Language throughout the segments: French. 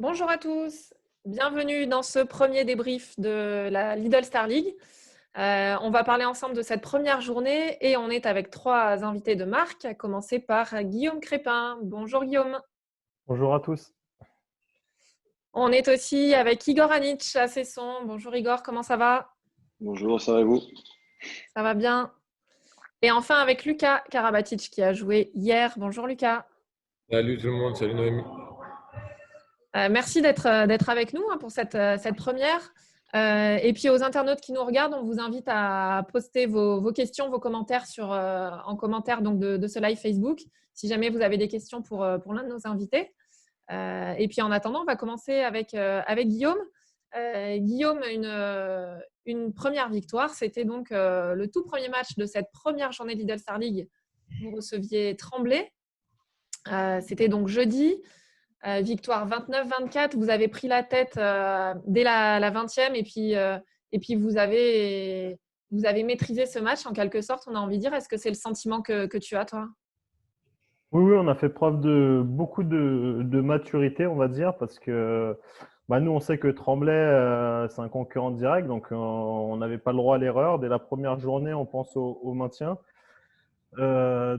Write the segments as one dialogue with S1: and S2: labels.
S1: Bonjour à tous, bienvenue dans ce premier débrief de la Lidl Star League. On va parler ensemble de cette première journée et on est avec trois invités de marque, à commencer par Guillaume Crépin. Bonjour Guillaume.
S2: Bonjour à tous.
S1: On est aussi avec Igor Anic à Cesson. Bonjour Igor, comment ça va?
S3: Bonjour, ça va et vous?
S1: Ça va bien. Et enfin avec Lucas Karabatic qui a joué hier. Bonjour Lucas.
S4: Salut tout le monde, salut Noémie.
S1: Merci d'être avec nous pour cette première. Et puis aux internautes qui nous regardent, on vous invite à poster vos questions, vos commentaires en commentaire donc de ce live Facebook, si jamais vous avez des questions pour l'un de nos invités. Et puis en attendant, on va commencer avec Guillaume. Guillaume, une première victoire, c'était donc le tout premier match de cette première journée de Lidl Star League. Vous receviez Tremblay. C'était donc jeudi. Victoire 29-24, vous avez pris la tête dès la 20e et puis vous avez maîtrisé ce match en quelque sorte, on a envie de dire. Est-ce que c'est le sentiment que tu as, toi?
S2: Oui, on a fait preuve de beaucoup de maturité, on va dire, parce que nous, on sait que Tremblay, c'est un concurrent direct, donc on n'avait pas le droit à l'erreur. Dès la première journée, on pense au maintien. Voilà,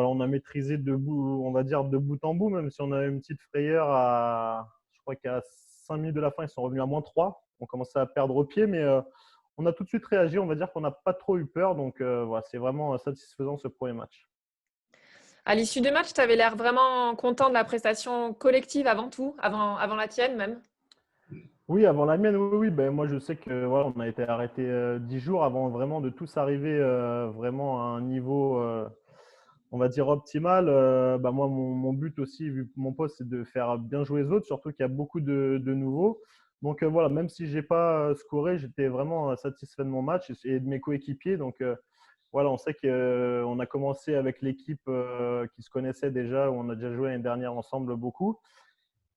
S2: on a maîtrisé on va dire de bout en bout, même si on a une petite frayeur je crois qu'à 5 minutes de la fin, ils sont revenus à -3. On commençait à perdre au pied, mais on a tout de suite réagi. On va dire qu'on n'a pas trop eu peur, donc voilà, c'est vraiment satisfaisant ce premier match.
S1: À l'issue du match, tu avais l'air vraiment content de la prestation collective avant tout, avant la tienne même.
S2: Oui, avant la mienne, oui, oui. Ben, moi, je sais que voilà, on a été arrêté 10 jours avant vraiment de tous arriver vraiment à un niveau, on va dire, optimal. Moi, mon but aussi, vu que mon poste, c'est de faire bien jouer les autres, surtout qu'il y a beaucoup de nouveaux. Donc voilà, même si je n'ai pas scoré, j'étais vraiment satisfait de mon match et de mes coéquipiers. Donc voilà, on sait qu'on a commencé avec l'équipe qui se connaissait déjà, où on a déjà joué l'année dernière ensemble beaucoup.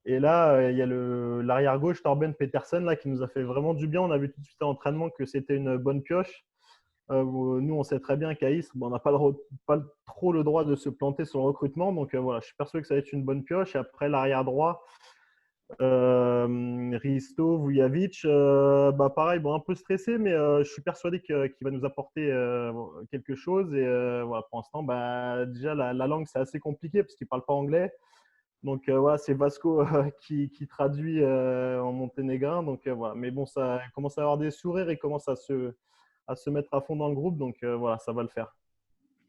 S2: Et là, il y a l'arrière-gauche, Torben Petersen, là, qui nous a fait vraiment du bien. On a vu tout de suite à l'entraînement que c'était une bonne pioche. Nous, on sait très bien qu'à Istres, on n'a pas trop le droit de se planter sur le recrutement. Donc voilà, je suis persuadé que ça va être une bonne pioche. Et après, l'arrière-droit, Risto, Vujovic, pareil, un peu stressé, mais je suis persuadé qu'il va nous apporter quelque chose. Et voilà, pour l'instant, déjà, la langue, c'est assez compliqué parce qu'il ne parle pas anglais. Donc voilà, c'est Vasco qui traduit en monténégrin. Donc voilà, mais bon, ça commence à avoir des sourires et commence à se mettre à fond dans le groupe. Donc voilà, ça va le faire.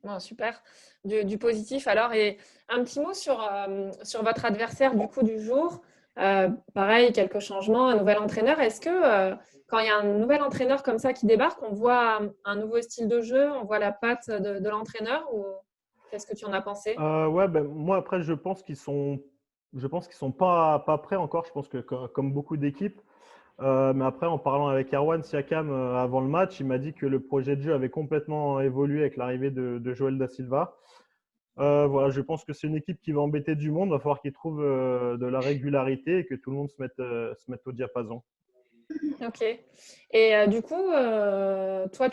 S1: Bon, super, du positif alors. Et un petit mot sur votre adversaire du coup du jour. Pareil, quelques changements, un nouvel entraîneur. Est-ce que quand il y a un nouvel entraîneur comme ça qui débarque, on voit un nouveau style de jeu, on voit la patte de l'entraîneur ou qu'est-ce que tu en as pensé?
S2: Ouais, moi après, je pense qu'ils sont pas prêts encore. Je pense que comme beaucoup d'équipes. Mais après, en parlant avec Erwan Siakam avant le match, il m'a dit que le projet de jeu avait complètement évolué avec l'arrivée de Joël Da Silva. Voilà, je pense que c'est une équipe qui va embêter du monde. Il va falloir qu'ils trouvent de la régularité et que tout le monde se mette au diapason.
S1: Ok. Et du coup, toi,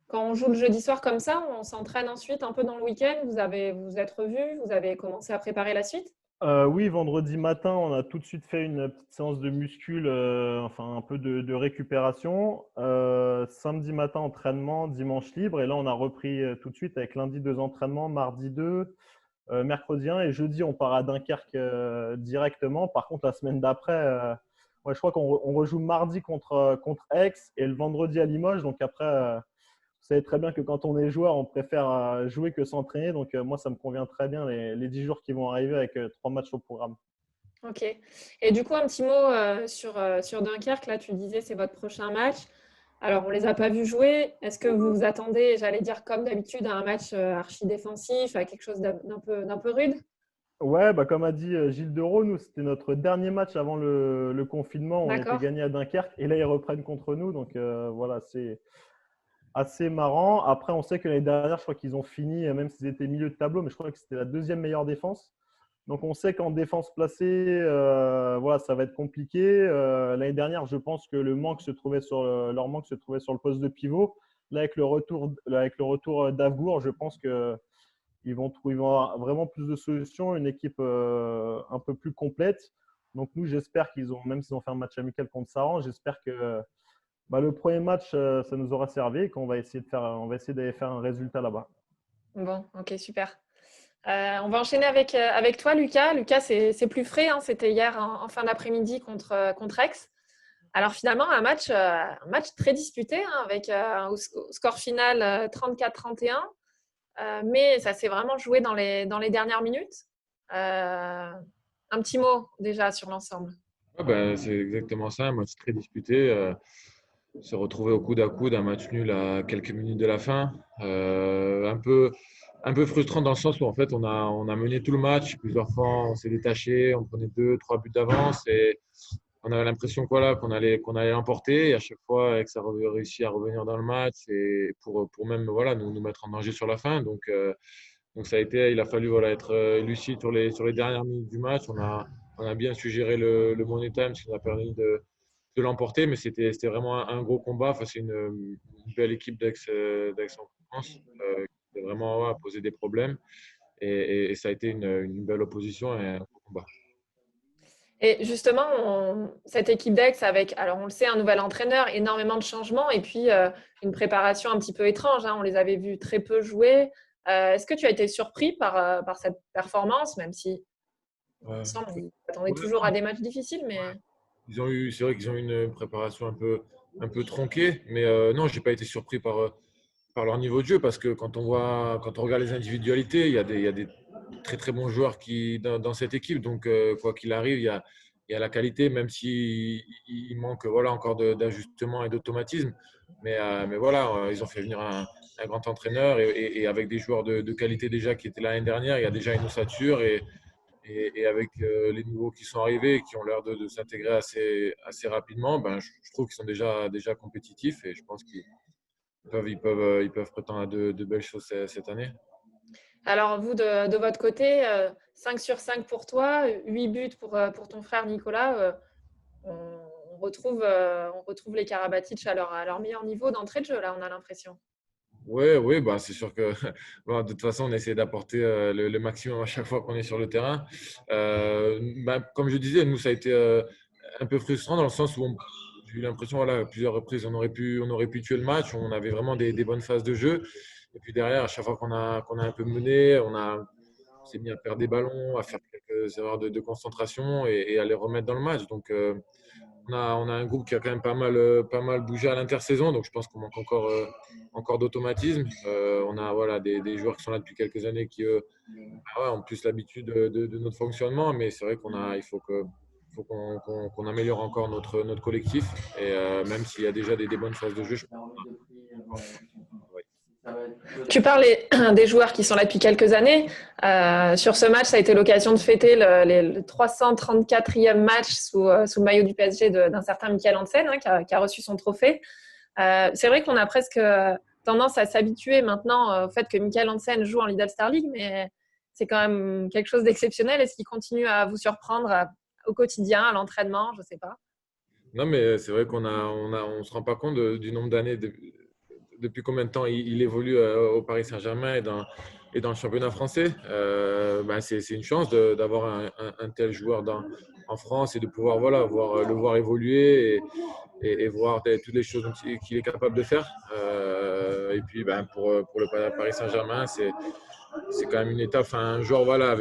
S1: quand on joue le jeudi soir comme ça, on s'entraîne ensuite un peu dans le week-end. Vous êtes revus, vous avez commencé à préparer la suite?
S2: Oui, vendredi matin, on a tout de suite fait une petite séance de muscul, enfin un peu de récupération. Samedi matin, entraînement, dimanche libre. Et là, on a repris tout de suite avec lundi 2 entraînements, mardi 2, mercredi 1 et jeudi, on part à Dunkerque directement. Par contre, la semaine d'après, ouais, je crois qu'on rejoue mardi contre Aix et le vendredi à Limoges. Donc après, vous savez très bien que quand on est joueur, on préfère jouer que s'entraîner. Donc moi, ça me convient très bien les 10 jours qui vont arriver avec 3 matchs au programme.
S1: Ok. Et du coup, un petit mot sur Dunkerque. Là, tu disais c'est votre prochain match. Alors, on ne les a pas vus jouer. Est-ce que vous vous attendez, j'allais dire comme d'habitude, à un match archi défensif, à quelque chose d'un peu rude?
S2: Ouais, comme a dit Gilles Dereau, nous, c'était notre dernier match avant le confinement. On était
S1: D'accord.
S2: gagné à Dunkerque et là, ils reprennent contre nous. Donc voilà, c'est assez marrant. Après, on sait que l'année dernière, je crois qu'ils ont fini, même s'ils étaient milieu de tableau, mais je crois que c'était la deuxième meilleure défense. Donc, on sait qu'en défense placée, voilà, ça va être compliqué. L'année dernière, je pense que leur manque se trouvait sur le poste de pivot. Là, avec le retour d'Avgour, je pense qu'ils vont avoir vraiment plus de solutions, une équipe un peu plus complète. Donc nous, j'espère qu'ils ont, même s'ils ont fait un match amical contre Saran, j'espère que le premier match, ça nous aura servi et qu'on va essayer d'aller faire un résultat là-bas.
S1: Bon, ok, super. On va enchaîner avec toi, Lucas. Lucas, c'est plus frais, hein. C'était hier en fin d'après-midi contre Aix. Alors finalement, un match très disputé, hein, avec au score final 34-31. Mais ça s'est vraiment joué dans les dernières minutes. Un petit mot déjà sur l'ensemble.
S4: Ouais, c'est exactement ça, un match très disputé. Se retrouver au coude à coude, un match nul à quelques minutes de la fin. Un peu frustrant dans le sens où en fait on a mené tout le match. Plusieurs fois on s'est détaché, on prenait 2, 3 buts d'avance et on avait l'impression qu'on allait l'emporter. Et à chaque fois que ça réussit à revenir dans le match et pour même voilà, nous mettre en danger sur la fin. Donc ça a été, il a fallu voilà, être lucide sur les dernières minutes du match. On a bien su gérer le money time, ce qui nous a permis de l'emporter, mais c'était vraiment un gros combat face à une belle équipe d'Aix-en-Provence qui a vraiment posé des problèmes. Et ça a été une belle opposition et un gros combat.
S1: Et justement, cette équipe d'Aix avec, alors on le sait, un nouvel entraîneur, énormément de changements et puis une préparation un petit peu étrange, hein. On les avait vus très peu jouer. Est-ce que tu as été surpris par cette performance, même si ensemble, on attendait toujours à des matchs difficiles, mais…
S4: C'est vrai qu'ils ont eu une préparation un peu tronquée, mais non, j'ai pas été surpris par leur niveau de jeu parce que quand on regarde les individualités, il y a des très très bons joueurs dans cette équipe. Donc quoi qu'il arrive, il y a la qualité, même s'il manque voilà encore d'ajustement et d'automatisme. Mais voilà, ils ont fait venir un grand entraîneur et avec des joueurs de qualité déjà qui étaient là l'année dernière, il y a déjà une ossature et avec les nouveaux qui sont arrivés et qui ont l'air de s'intégrer assez rapidement, je trouve qu'ils sont déjà compétitifs et je pense qu'ils ils peuvent prétendre à de belles choses cette année.
S1: Alors, vous, de votre côté, 5 sur 5 pour toi, 8 buts pour ton frère Nicolas. On retrouve les Karabatic à leur meilleur niveau d'entrée de jeu, là, on a l'impression.
S4: Oui, c'est sûr que bon, de toute façon, on essaie d'apporter le maximum à chaque fois qu'on est sur le terrain. Comme je disais, nous, ça a été un peu frustrant dans le sens où j'ai eu l'impression, voilà, à plusieurs reprises, on aurait pu tuer le match. On avait vraiment des bonnes phases de jeu. Et puis derrière, à chaque fois qu'on a un peu mené, on s'est mis à perdre des ballons, à faire quelques erreurs de concentration et à les remettre dans le match. Donc, on a un groupe qui a quand même pas mal bougé à l'intersaison, donc je pense qu'on manque encore d'automatisme. On a voilà, des joueurs qui sont là depuis quelques années qui ont plus l'habitude de notre fonctionnement, mais c'est vrai il faut qu'on améliore encore notre collectif. Et même s'il y a déjà des bonnes phases de jeu, je pense ouais.
S1: Tu parles des joueurs qui sont là depuis quelques années. Sur ce match, ça a été l'occasion de fêter le 334e match sous le maillot du PSG d'un certain Michael Hansen, hein, qui a reçu son trophée. C'est vrai qu'on a presque tendance à s'habituer maintenant au fait que Michael Hansen joue en Lidl Star League, mais c'est quand même quelque chose d'exceptionnel. Est-ce qu'il continue à vous surprendre au quotidien, à l'entraînement? Je ne sais pas.
S4: Non, mais c'est vrai on se rend pas compte du nombre d'années, depuis combien de temps il évolue au Paris Saint-Germain et dans le championnat français. C'est une chance d'avoir un tel joueur en France et de pouvoir voilà, le voir évoluer et voir toutes les choses qu'il est capable de faire. Et puis pour le Paris Saint-Germain, c'est quand même une étape, un joueur voilà,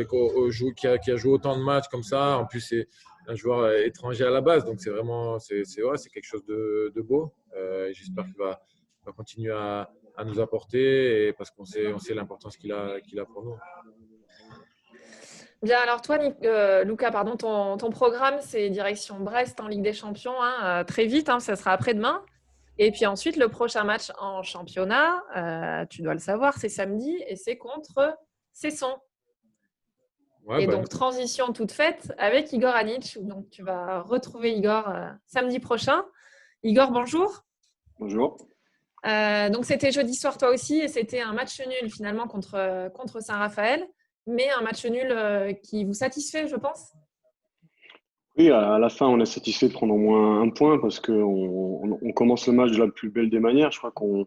S4: qui a joué autant de matchs comme ça. En plus, c'est un joueur étranger à la base, donc c'est vraiment c'est quelque chose de beau. J'espère qu'il va continuer à nous apporter parce qu'on sait l'importance qu'il a pour nous.
S1: Bien, alors toi, Lucas, pardon, ton programme, c'est direction Brest en Ligue des Champions, hein, très vite, hein, ça sera après-demain. Et puis ensuite, le prochain match en championnat, tu dois le savoir, c'est samedi et c'est contre Cesson.
S4: Ouais,
S1: et donc, transition toute faite avec Igor Anic. Donc, tu vas retrouver Igor samedi prochain. Igor, bonjour.
S3: Bonjour.
S1: Donc, c'était jeudi soir toi aussi et c'était un match nul finalement contre Saint-Raphaël, mais un match nul qui vous satisfait, je pense.
S3: Oui, à la fin, on est satisfait de prendre au moins un point parce qu'on commence le match de la plus belle des manières. Je crois qu'on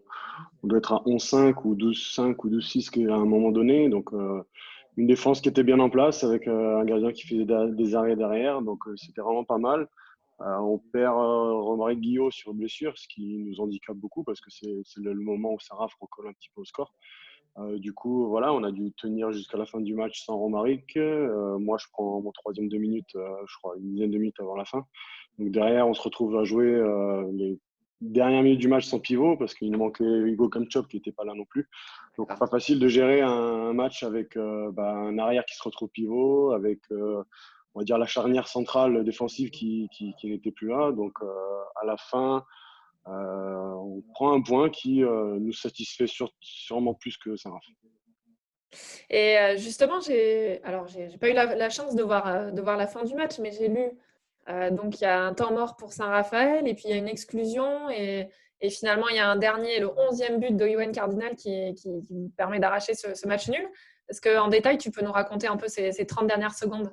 S3: doit être à 11-5 ou 2-5 ou 2-6 à un moment donné. Donc, une défense qui était bien en place avec un gardien qui faisait des arrêts derrière. Donc, c'était vraiment pas mal. On perd Romaric Guillot sur blessure, ce qui nous handicape beaucoup parce que c'est le moment où Saraf recolle un petit peu au score. Du coup, voilà, on a dû tenir jusqu'à la fin du match sans Romaric. Moi, je prends mon troisième 2 minutes, je crois, une dizaine de minutes avant la fin. Donc derrière, on se retrouve à jouer les dernières minutes du match sans pivot parce qu'il nous manquait Hugo Kamchop qui n'était pas là non plus. Donc pas facile de gérer un match avec un arrière qui se retrouve pivot, avec on va dire la charnière centrale défensive qui n'était plus là. Donc à la fin, on prend un point qui nous satisfait sûrement plus que Saint-Raph.
S1: Et justement, j'ai pas eu la chance de voir la fin du match, mais j'ai lu. Donc, il y a un temps mort pour Saint-Raphaël, et puis il y a une exclusion, et finalement, il y a un dernier, le 11e but de Yoann Cardinal qui vous permet d'arracher ce match nul. Est-ce qu'en détail, tu peux nous raconter un peu ces 30 dernières secondes?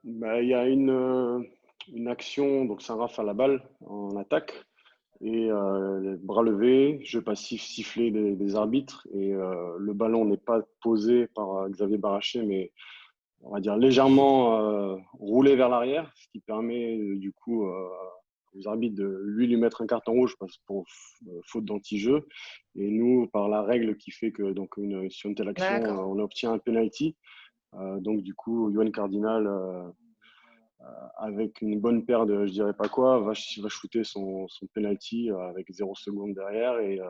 S3: Il y a une action, donc Saint-Raph à la balle en attaque, et les bras levés, jeu passif sifflé des arbitres, et le ballon n'est pas posé par Xavier Baraché, mais on va dire légèrement roulé vers l'arrière, ce qui permet du coup aux arbitres de lui mettre un carton rouge pour faute d'anti-jeu, et nous par la règle qui fait que donc sur une telle action on obtient un penalty. Donc du coup Yoann Cardinal avec une bonne paire de je dirais pas quoi va shooter son penalty avec 0 seconde derrière, et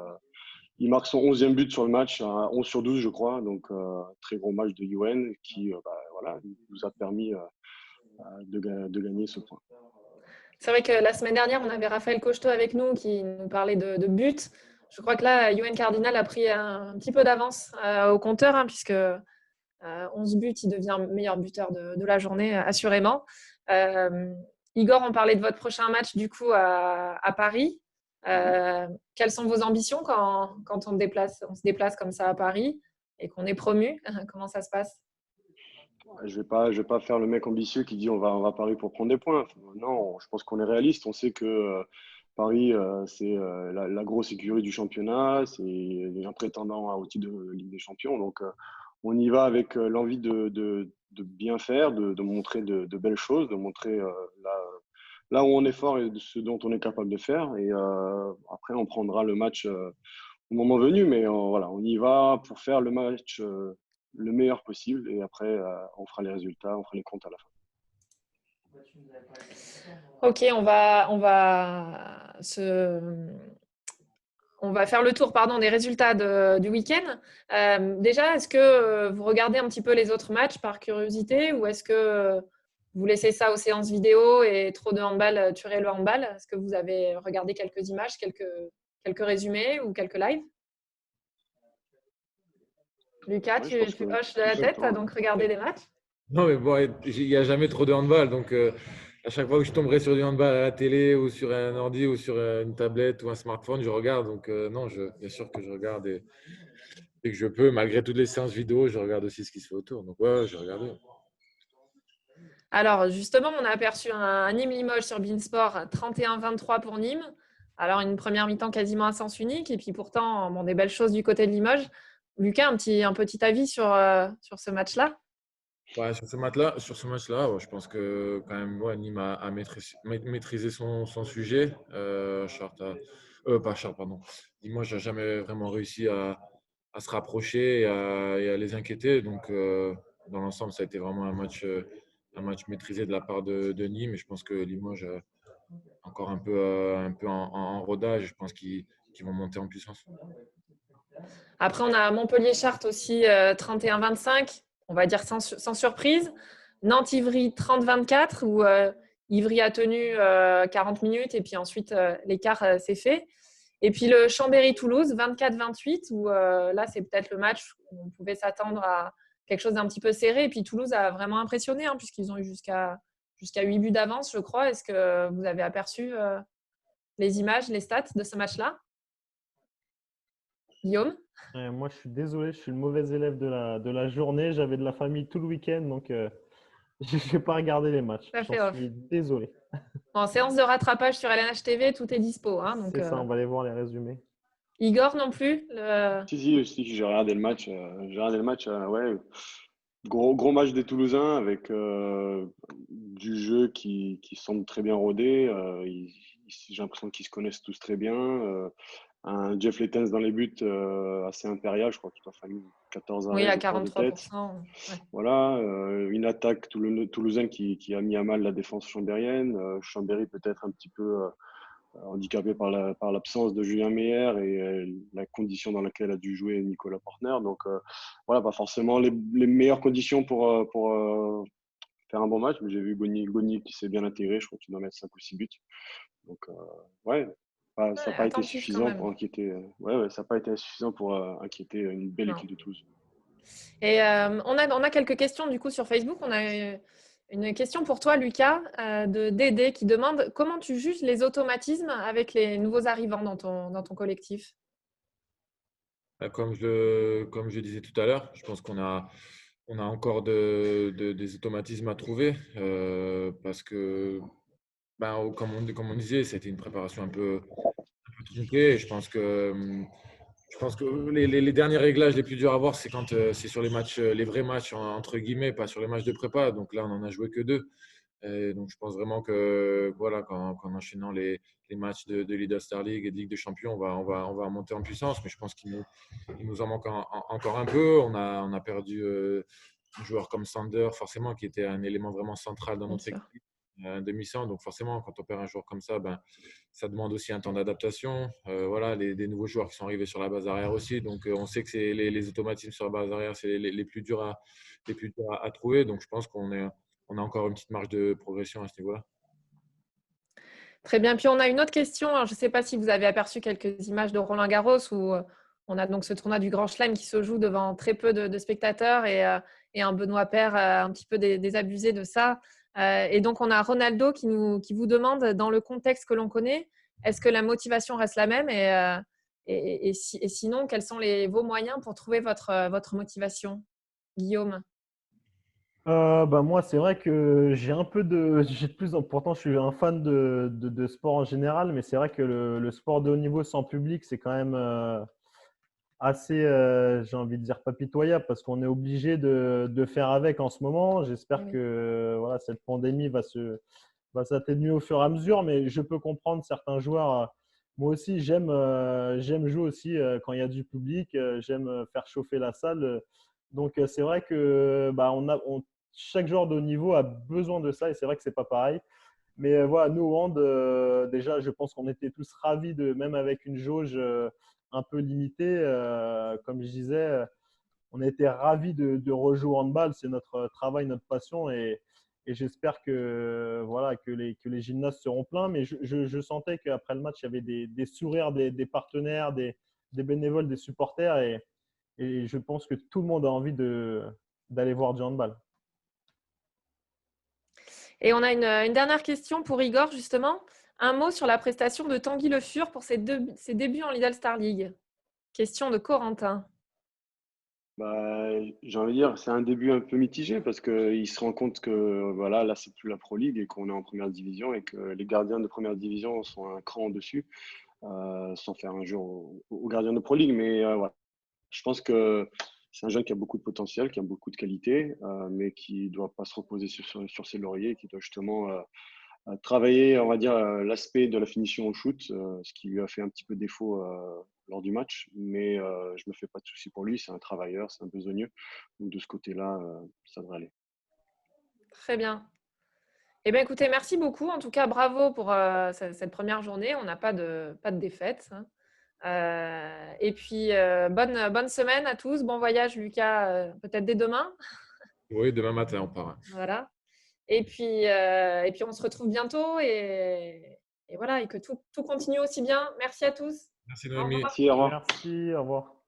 S3: il marque son 11e but sur le match, à 11 sur 12 je crois. Donc très gros match de Yoann qui voilà, nous a permis de gagner ce point.
S1: C'est vrai que la semaine dernière, on avait Raphaël Cocheteau avec nous qui nous parlait de buts. Je crois que là, Yoann Cardinal a pris un petit peu d'avance au compteur, hein, puisque 11 buts, il devient meilleur buteur de la journée, assurément. Igor, on parlait de votre prochain match du coup à Paris. Quelles sont vos ambitions quand on se déplace comme ça à Paris et qu'on est promu? Comment ça se passe?
S3: Je vais pas faire le mec ambitieux qui dit on va à Paris pour prendre des points. Non, je pense qu'on est réaliste. On sait que Paris, c'est la grosse écurie du championnat, c'est un prétendant au titre de Ligue des Champions. Donc, on y va avec l'envie de bien faire, de montrer de belles choses, de montrer là où on est fort et de ce dont on est capable de faire. Et après, on prendra le match au moment venu. Mais voilà, on y va pour faire le match le meilleur possible. Et après, on fera les résultats, on fera les comptes à la fin.
S1: Ok, on va faire le tour des résultats du week-end. Déjà, est-ce que vous regardez un petit peu les autres matchs par curiosité, ou est-ce que vous laissez ça aux séances vidéo et trop de handball tuerait le handball? Est-ce que vous avez regardé quelques images, quelques résumés ou quelques lives? Lucas, tu hoches de la tête, tu as donc regardé des matchs?
S4: Non, mais bon, il n'y a jamais trop de handball. Donc, à chaque fois que je tomberai sur du handball à la télé ou sur un ordi ou sur une tablette ou un smartphone, je regarde. Donc, non, bien sûr que je regarde et que je peux, malgré toutes les séances vidéo, je regarde aussi ce qui se fait autour. Donc, ouais, j'ai regardé.
S1: Alors, justement, on a aperçu un Nîmes-Limoges sur Beansport, 31-23 pour Nîmes. Alors, une première mi-temps quasiment à sens unique. Et puis, pourtant, des belles choses du côté de Limoges. Lucas, un petit avis sur ce match-là?
S4: Ouais, sur ce match-là, ouais, je pense que quand même, ouais, Nîmes a maîtrisé son sujet. Pas Chartres, pardon. Limoges n'a jamais vraiment réussi à se rapprocher et à les inquiéter. Donc, dans l'ensemble, ça a été vraiment un match maîtrisé de la part de Nîmes. Et je pense que Limoges encore un peu en rodage. Je pense qu'ils vont monter en puissance.
S1: Après, on a Montpellier-Chartres aussi, 31-25, on va dire sans surprise. Nantes-Ivry, 30-24, où Ivry a tenu 40 minutes et puis ensuite l'écart s'est fait. Et puis le Chambéry-Toulouse, 24-28, où là, c'est peut-être le match où on pouvait s'attendre à quelque chose d'un petit peu serré. Et puis Toulouse a vraiment impressionné, hein, puisqu'ils ont eu jusqu'à 8 buts d'avance, je crois. Est-ce que vous avez aperçu les images, les stats de ce match-là? Guillaume?
S2: Moi, je suis désolé, je suis le mauvais élève de la journée. J'avais de la famille tout le week-end, donc je n'ai pas regardé les matchs. J'en suis désolé.
S1: En séance de rattrapage sur LNH TV, tout est dispo. Hein, donc,
S2: c'est ça, on va aller voir les résumés.
S1: Igor non plus
S3: Si, j'ai regardé le match. Ouais. Gros match des Toulousains avec du jeu qui semble très bien rodé. J'ai l'impression qu'ils se connaissent tous très bien. Un Jeff Lettens dans les buts assez impérial, je crois qu'il a fallu 14
S1: Oui,
S3: arrêts
S1: à
S3: de hors de tête.
S1: 43%. Ouais.
S3: Voilà, une attaque toulousaine qui a mis à mal la défense chambérienne. Chambéry peut-être un petit peu handicapé par l'absence de Julien Meyer et la condition dans laquelle a dû jouer Nicolas Portner. Donc voilà, pas forcément les meilleures conditions pour faire un bon match, mais j'ai vu Goni qui s'est bien intégré, je crois qu'il doit mettre 5 ou 6 buts. Donc ouais, ça n'a
S1: Ouais,
S3: pas été
S1: attentif quand
S3: suffisant pour
S1: même.
S3: inquiéter. Ça n'a pas été suffisant pour inquiéter une belle
S1: Non.
S3: équipe de Toulouse.
S1: Et on a quelques questions du coup sur Facebook. On a une question pour toi, Lucas, de Dédé qui demande comment tu juges les automatismes avec les nouveaux arrivants dans ton collectif?
S4: Comme je disais tout à l'heure, je pense on a encore des automatismes à trouver parce que, ben, comme on disait, c'était une préparation un peu tronquée. Et je pense que les derniers réglages les plus durs à voir, c'est quand c'est sur les matchs, les vrais matchs, entre guillemets, pas sur les matchs de prépa. Donc là, on en a joué que 2. Et donc, je pense vraiment que voilà, qu'en enchaînant les matchs de Leader Star League et de Ligue des Champions, on va monter en puissance. Mais je pense il nous en manque encore un peu. On a perdu un joueur comme Sander, forcément, qui était un élément vraiment central dans
S1: Bien
S4: notre
S1: sûr.
S4: équipe, un demi-sang. Donc, forcément, quand on perd un joueur comme ça, ben, ça demande aussi un temps d'adaptation. Voilà, des nouveaux joueurs qui sont arrivés sur la base arrière aussi. Donc, on sait que c'est les automatismes sur la base arrière, c'est les plus durs à trouver. Donc, je pense on a encore une petite marge de progression à ce niveau-là.
S1: Très bien. Puis on a une autre question. Alors, je ne sais pas si vous avez aperçu quelques images de Roland Garros où on a donc ce tournoi du Grand Chelem qui se joue devant très peu de spectateurs et un Benoît Paire un petit peu désabusé de ça. Et donc on a Ronaldo qui vous demande, dans le contexte que l'on connaît, est-ce que la motivation reste la même et sinon, quels sont vos moyens pour trouver votre motivation, Guillaume?
S2: Bah moi, c'est vrai que j'ai un peu de, j'ai de plus en, pourtant, je suis un fan de sport en général, mais c'est vrai que le sport de haut niveau sans public, c'est quand même assez, j'ai envie de dire, pas pitoyable parce qu'on est obligé de faire avec en ce moment. J'espère
S1: Oui.
S2: que voilà, cette pandémie va s'atténuer au fur et à mesure, mais je peux comprendre certains joueurs. Moi aussi, j'aime jouer aussi quand il y a du public. J'aime faire chauffer la salle. Donc, c'est vrai que bah, chaque joueur de haut niveau a besoin de ça et c'est vrai que c'est pas pareil. Mais voilà, nous, au hand, déjà, je pense qu'on était tous ravis même avec une jauge un peu limitée, comme je disais, on était ravis de rejouer au handball. C'est notre travail, notre passion et j'espère que, voilà, que les gymnases seront pleins. Mais je sentais qu'après le match, il y avait des sourires des partenaires, des bénévoles, des supporters et je pense que tout le monde a envie d'aller voir du handball.
S1: Et on a une dernière question pour Igor, justement. Un mot sur la prestation de Tanguy Le Fur pour ses débuts en Lidl Star League. Question de Corentin.
S3: Bah, j'ai envie de dire, c'est un début un peu mitigé parce qu'il se rend compte que voilà, là, c'est plus la Pro League et qu'on est en première division et que les gardiens de première division sont un cran au-dessus, sans faire un jeu aux gardiens de Pro League. Mais voilà, je pense que c'est un jeune qui a beaucoup de potentiel, qui a beaucoup de qualité, mais qui ne doit pas se reposer sur ses lauriers, qui doit justement travailler, on va dire, l'aspect de la finition au shoot, ce qui lui a fait un petit peu défaut lors du match. Mais je me fais pas de soucis pour lui. C'est un travailleur, c'est un besogneux. Donc de ce côté-là, ça devrait aller.
S1: Très bien. Eh bien, écoutez, merci beaucoup. En tout cas, bravo pour cette première journée. On n'a pas de défaite, hein. Et puis, bonne semaine à tous. Bon voyage, Lucas, peut-être dès demain.
S4: Oui, demain matin, on part.
S1: Voilà. Et puis, on se retrouve bientôt et voilà, et que tout continue aussi bien. Merci à tous.
S4: Merci,
S1: Au
S4: Noémie.
S1: revoir.
S3: Merci, au revoir.
S2: Merci, au revoir.